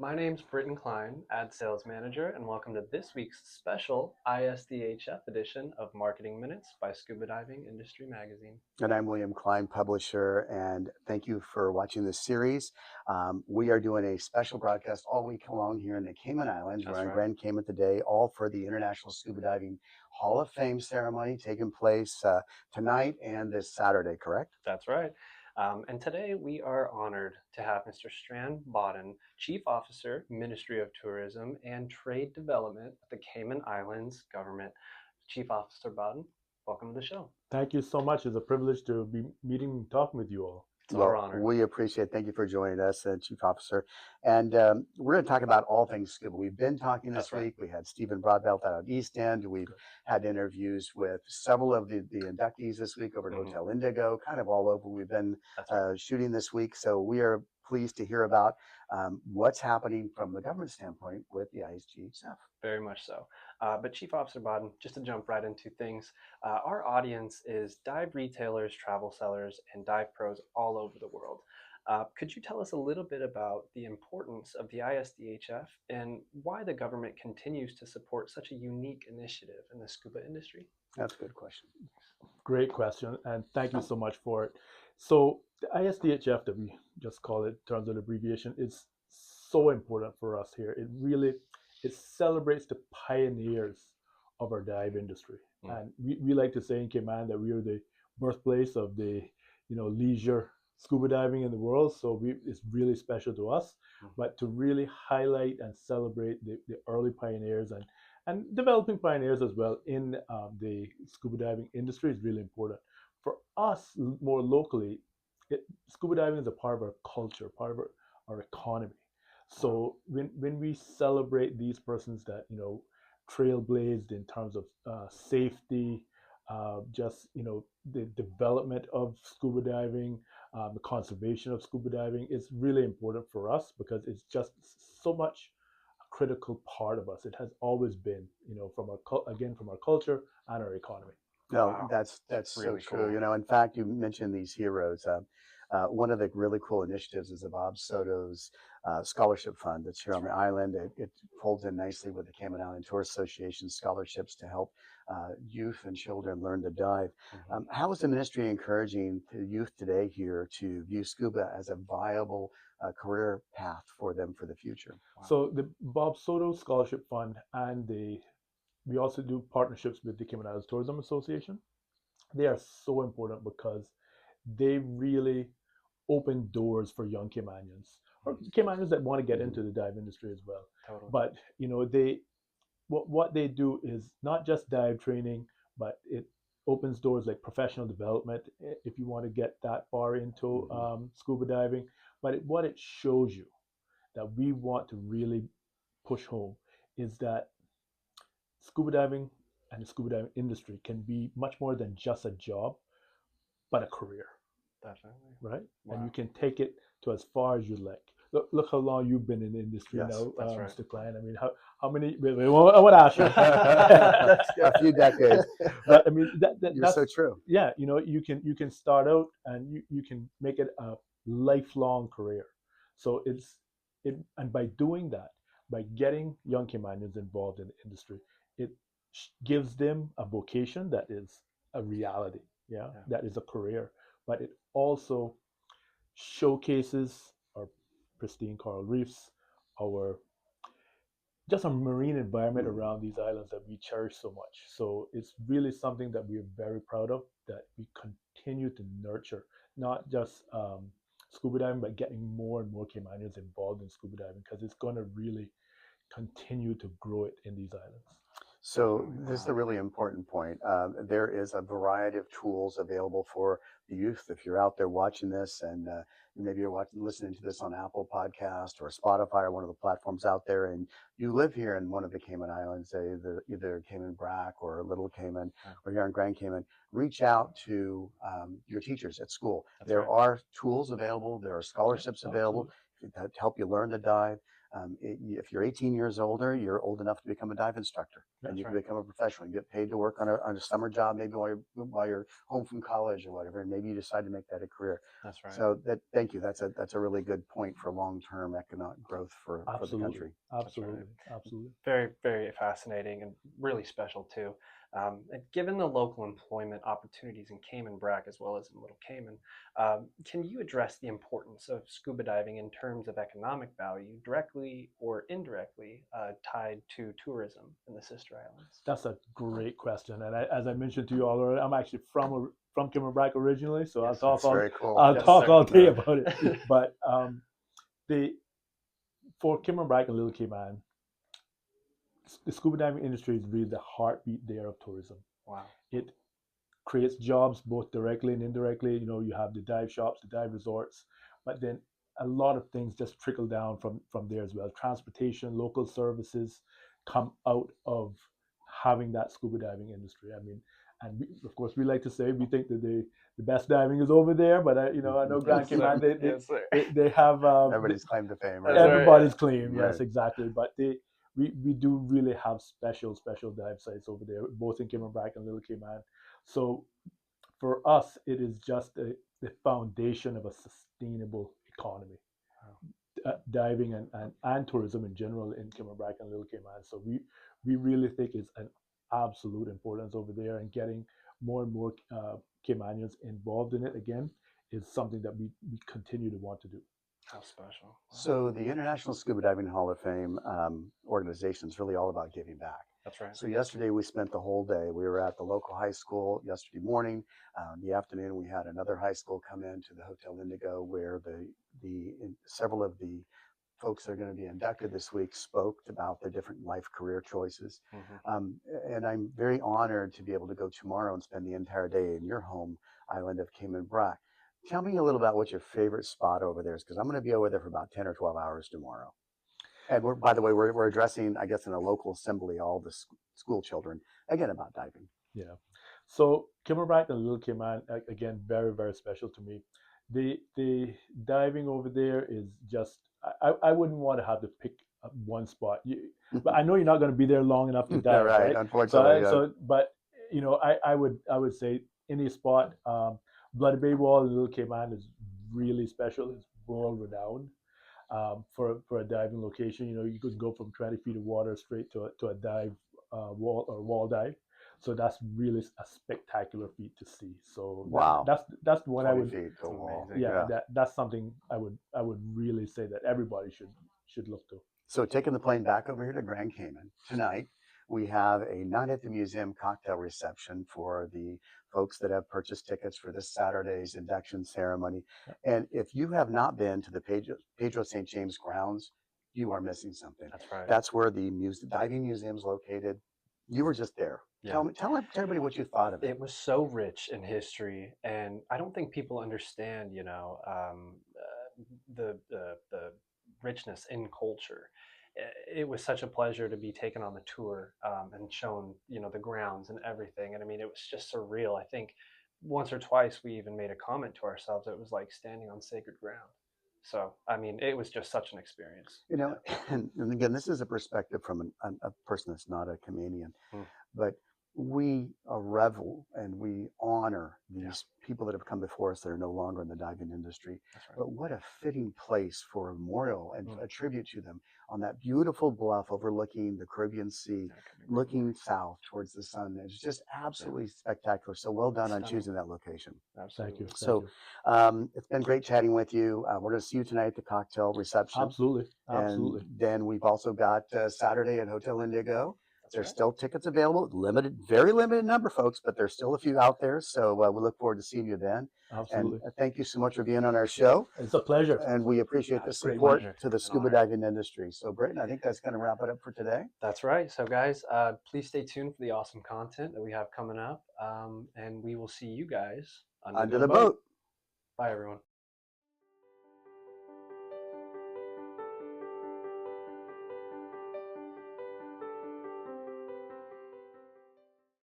My name's Britton Klein, Ad Sales Manager, and welcome to this week's special ISDHF edition of Marketing Minutes by Scuba Diving Industry Magazine. And I'm William Klein, publisher, and thank you for watching this series. We are doing a special broadcast all week long here in the Cayman Islands. That's We're on right. Grand Cayman today, all for the International Scuba Diving Hall of Fame ceremony taking place tonight and this Saturday, correct? That's right. And today we are honored to have Mr. Stran Bodden, Chief Officer, Ministry of Tourism and Trade Development at the Cayman Islands Government. Chief Officer Bodden, welcome to the show. Thank you so much. It's a privilege to be meeting and talking with you all. It's our Well, honor. we appreciate it. Thank you for joining us, Chief Officer. And we're going to talk about all things scuba. We've been talking this That's right. week. We had Stephen Broadbelt out of East End. We've had interviews with several of the inductees this week over at Hotel Indigo, kind of all over. We've been That's right. shooting this week. So we are pleased to hear about what's happening from the government standpoint with the ISDHF. Very much so. But Chief Officer Bodden, just to jump right into things, our audience is dive retailers, travel sellers, and dive pros all over the world. Could you tell us a little bit about the importance of the ISDHF and why the government continues to support such a unique initiative in the scuba industry? That's a good question. Great question, and thank you so much for it. So the ISDHF, that we just call it in terms of the abbreviation, is so important for us here. It celebrates the pioneers of our dive industry. And we like to say in Cayman that we are the birthplace of the leisure scuba diving in the world. So it's really special to us. But to really highlight and celebrate the early pioneers and developing pioneers as well in the scuba diving industry is really important. For us, more locally, scuba diving is a part of our culture, part of our economy. So when we celebrate these persons that trailblazed in terms of safety, just the development of scuba diving, the conservation of scuba diving is really important for us because it's just so much a critical part of us. It has always been, from our culture and our economy. No, Wow. that's really so true. cool. In fact, you mentioned these heroes. One of the really cool initiatives is the Bob Soto's scholarship fund that's here on the island. It folds in nicely with the Cayman Island Tourist Association scholarships to help youth and children learn to dive. How is the ministry encouraging the youth today here to view scuba as a viable career path for them for the future? Wow. So the Bob Soto Scholarship Fund and we also do partnerships with the Cayman Islands Tourism Association. They are so important because they really open doors for young Caymanians or Caymanians that want to get into the dive industry as well. Totally. But what they do is not just dive training, but it opens doors like professional development if you want to get that far into scuba diving. But what it shows you that we want to really push home is that scuba diving and the scuba diving industry can be much more than just a job, but a career. Definitely. Right? Wow. And you can take it to as far as you like. Look how long you've been in the industry now, That's right. Mr. Klein. I mean, how many? I want to ask you. A few decades. But I mean, that's so true. Yeah, you can start out and you can make it a lifelong career. So and by doing that, by getting young Caymanians involved in the industry, it gives them a vocation that is a reality. Yeah, that is a career. But it also showcases our pristine coral reefs, just a marine environment around these islands that we cherish so much. So it's really something that we are very proud of, that we continue to nurture, not just scuba diving, but getting more and more Caymanians involved in scuba diving because it's going to really continue to grow it in these islands. So this is a really important point. There is a variety of tools available for the youth. If you're out there watching this and maybe you're listening to this on Apple Podcast or Spotify or one of the platforms out there, and you live here in one of the Cayman Islands, either Cayman Brac or Little Cayman, or here in Grand Cayman, reach out to your teachers at school. There are tools available. There are scholarships available to help you learn to dive. If you're 18 years older, you're old enough to become a dive instructor, and That's you can right. become a professional. You get paid to work on a summer job, maybe while you're home from college or whatever, and maybe you decide to make that a career. That's right. So thank you. That's a really good point for long-term economic growth for the Absolutely. country. That's right. Absolutely. Absolutely. Very, very fascinating and really special too. And given the local employment opportunities in Cayman Brac as well as in Little Cayman, can you address the importance of scuba diving in terms of economic value, directly or indirectly tied to tourism in the sister islands? That's a great question. And as I mentioned to you all earlier, I'm actually from Cayman Brac originally, so Yes, That's very cool. I'll yes, talk sir. all day about it. But the for Cayman Brac and Little Cayman, the scuba diving industry is really the heartbeat there of tourism. Wow. It creates jobs both directly and indirectly. You have the dive shops, the dive resorts, but then a lot of things just trickle down from there as well. Transportation, local services come out of having that scuba diving industry. I mean, and of course, we like to say we think that the best diving is over there, but I know Grand Yes, sir. Cayman Yes, sir. they have Everybody's claim to fame, That's right? right. everybody's claim. Right. Yes, exactly. But we do really have special dive sites over there, both in Cayman Brac and Little Cayman. So for us, it is just the foundation of a sustainable economy, diving and tourism in general in Cayman Brac and Little Cayman. So we really think it's an absolute importance over there, and getting more and more Caymanians involved in it again is something that we continue to want to do. How special. Wow. So the International Scuba Diving Hall of Fame organization is really all about giving back. That's right. So yesterday we spent the whole day. We were at the local high school yesterday morning. In the afternoon we had another high school come in to the Hotel Indigo, where several of the folks that are going to be inducted this week spoke about their different life career choices. And I'm very honored to be able to go tomorrow and spend the entire day in your home island of Cayman Brac. Tell me a little about what your favorite spot over there is, because I'm going to be over there for about 10 or 12 hours tomorrow. And by the way, we're addressing, I guess, in a local assembly, all the school children, again, about diving. Yeah. So Cayman Brac and Little Cayman, again, very, very special to me. The diving over there is just, I wouldn't want to have to pick one spot. But I know you're not going to be there long enough to dive, right? right? Unfortunately, But I would say any spot. Bloody Bay Wall in Little Cayman is really special. It's world renowned. For a diving location, you could go from 20 feet of water straight to a dive wall dive. So that's really a spectacular feat to see. So wow, that's what I 20 would. feet to a wall. Yeah, that's something I would really say that everybody should look to. So taking the plane back over here to Grand Cayman tonight, we have a night at the museum cocktail reception for the folks that have purchased tickets for this Saturday's induction ceremony. And if you have not been to the Pedro St. James grounds, you are missing something. That's right. That's where the diving museum is located. You were just there. Yeah. Tell everybody what you thought of it. It was so rich in history, and I don't think people understand, the richness in culture. It was such a pleasure to be taken on the tour and shown, the grounds and everything. And I mean, it was just surreal. I think once or twice we even made a comment to ourselves. It was like standing on sacred ground. So, I mean, it was just such an experience. And again, this is a perspective from a person that's not a Caymanian, but we revel and we honor these people that have come before us that are no longer in the diving industry. Right. But what a fitting place for a memorial and a tribute to them on that beautiful bluff overlooking the Caribbean Sea, looking south towards the sun. It's just absolutely spectacular. So well done on choosing that location. Absolutely. Thank you. So it's been great chatting with you. We're going to see you tonight at the cocktail reception. Absolutely. And then we've also got Saturday at Hotel Indigo. There's still tickets available, very limited number, folks, but there's still a few out there. So we look forward to seeing you then. Absolutely. And thank you so much for being on our show. It's a pleasure. And we appreciate the support to the scuba diving industry. So, Britton, I think that's going to wrap it up for today. That's right. So, guys, please stay tuned for the awesome content that we have coming up. And we will see you guys under the boat. Bye, everyone.